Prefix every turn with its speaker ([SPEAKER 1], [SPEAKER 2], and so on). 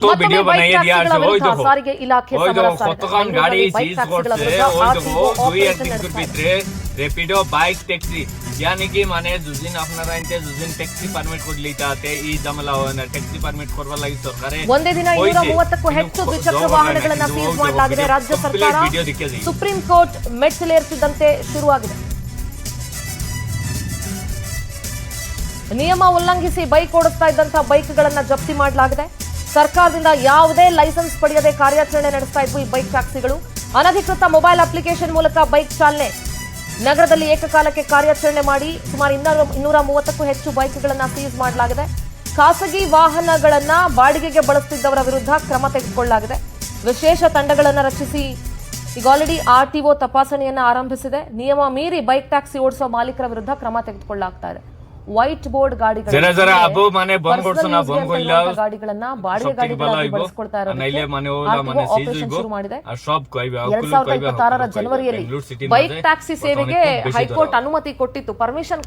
[SPEAKER 1] तो वीडियो बनाइए दिया
[SPEAKER 2] ಸಾರಿಗೆ ಇಲಾಖೆ ಸಮರ
[SPEAKER 1] ಕೊತ್ತಗೊಂಡ್ ಗಾಡಿ ಸೀಸ್ ಕೊಡ್से দুই একদিন ভিতরে রেপিডো বাইক ট্যাক্সি यानी कि माने जुजिन আপনারা ইনতে जुजिन ট্যাক্সি পারমিট ಕೊಡ್ ಲೀತಾತೆ ಈ ಜಮಲ ಹೋನ ಟ್ಯಾಕ್ಸಿ পারমিট ಕೊಡವ ಲಾಗಿ ಸರ್ಕಾರೆ
[SPEAKER 2] ಒಂದೇ ದಿನ 230ಕ್ಕೂ ಹೆಚ್ಚು ದ್ವಿಚಕ್ರ ವಾಹನಗಳನ್ನು ಸೀಸ್ ಮಾಡಲಾಗಿದೆ ರಾಜ್ಯ ಸರ್ಕಾರ ಸುಪ್ರೀಂ ಕೋರ್ಟ್ ಮೆಟ್ಟಿಲೇರಿಸಿದಂತೆ ಶುರುವಾಗಿದೆ ನಿಯಮ ಉಲ್ಲಂಘಿಸಿ ಬೈಕ್ ಓಡಿಸ್ತಾ ಇದ್ದಂತ ಬೈಕ್ಗಳನ್ನು ಜಪ್ತಿ ಮಾಡಲಾಗಿದೆ ಸರ್ಕಾರದಿಂದ ಯಾವುದೇ ಲೈಸೆನ್ಸ್ ಪಡೆಯದೆ ಕಾರ್ಯಾಚರಣೆ ನಡೆಸ್ತಾ ಇದ್ವು ಈ ಬೈಕ್ ಟ್ಯಾಕ್ಸಿಗಳು ಅನಧಿಕೃತ ಮೊಬೈಲ್ ಅಪ್ಲಿಕೇಶನ್ ಮೂಲಕ ಬೈಕ್ ಚಾಲನೆ ನಗರದಲ್ಲಿ ಏಕಕಾಲಕ್ಕೆ ಕಾರ್ಯಾಚರಣೆ ಮಾಡಿ ಸುಮಾರು 230ಕ್ಕೂ ಹೆಚ್ಚು ಬೈಕ್ಗಳನ್ನು ಸೀಸ್ ಮಾಡಲಾಗಿದೆ ಖಾಸಗಿ ವಾಹನಗಳನ್ನು ಬಾಡಿಗೆಗೆ ಬಳಸುತ್ತಿದ್ದವರ ವಿರುದ್ಧ ಕ್ರಮ ತೆಗೆದುಕೊಳ್ಳಲಾಗಿದೆ ವಿಶೇಷ ತಂಡಗಳನ್ನು ರಚಿಸಿ ಈಗ ಆಲ್ರೆಡಿ ಆರ್ಟಿಒ ತಪಾಸಣೆಯನ್ನು ಆರಂಭಿಸಿದೆ ನಿಯಮ ಮೀರಿ ಬೈಕ್ ಟ್ಯಾಕ್ಸಿ ಓಡಿಸುವ ಮಾಲೀಕರ ವಿರುದ್ಧ ಕ್ರಮ ತೆಗೆದುಕೊಳ್ಳಲಾಗ್ತಾ ಇದೆ ವೈಟ್ ಬೋರ್ಡ್ ಗಾಡಿಗಳನ್ನ ಬಾಡಿಗೆ ಗಾಡಿಗಳಾಗಿ ಬಳಸಿಕೊಳ್ತಾ ಇರೋದಕ್ಕೆ ಶುರು ಮಾಡಿದೆ 2026 ಜನವರಿಯಲ್ಲಿ ಬೈಕ್ ಟ್ಯಾಕ್ಸಿ ಸೇವೆಗೆ ಹೈಕೋರ್ಟ್ ಅನುಮತಿ ಕೊಟ್ಟಿತ್ತು ಪರ್ಮಿಷನ್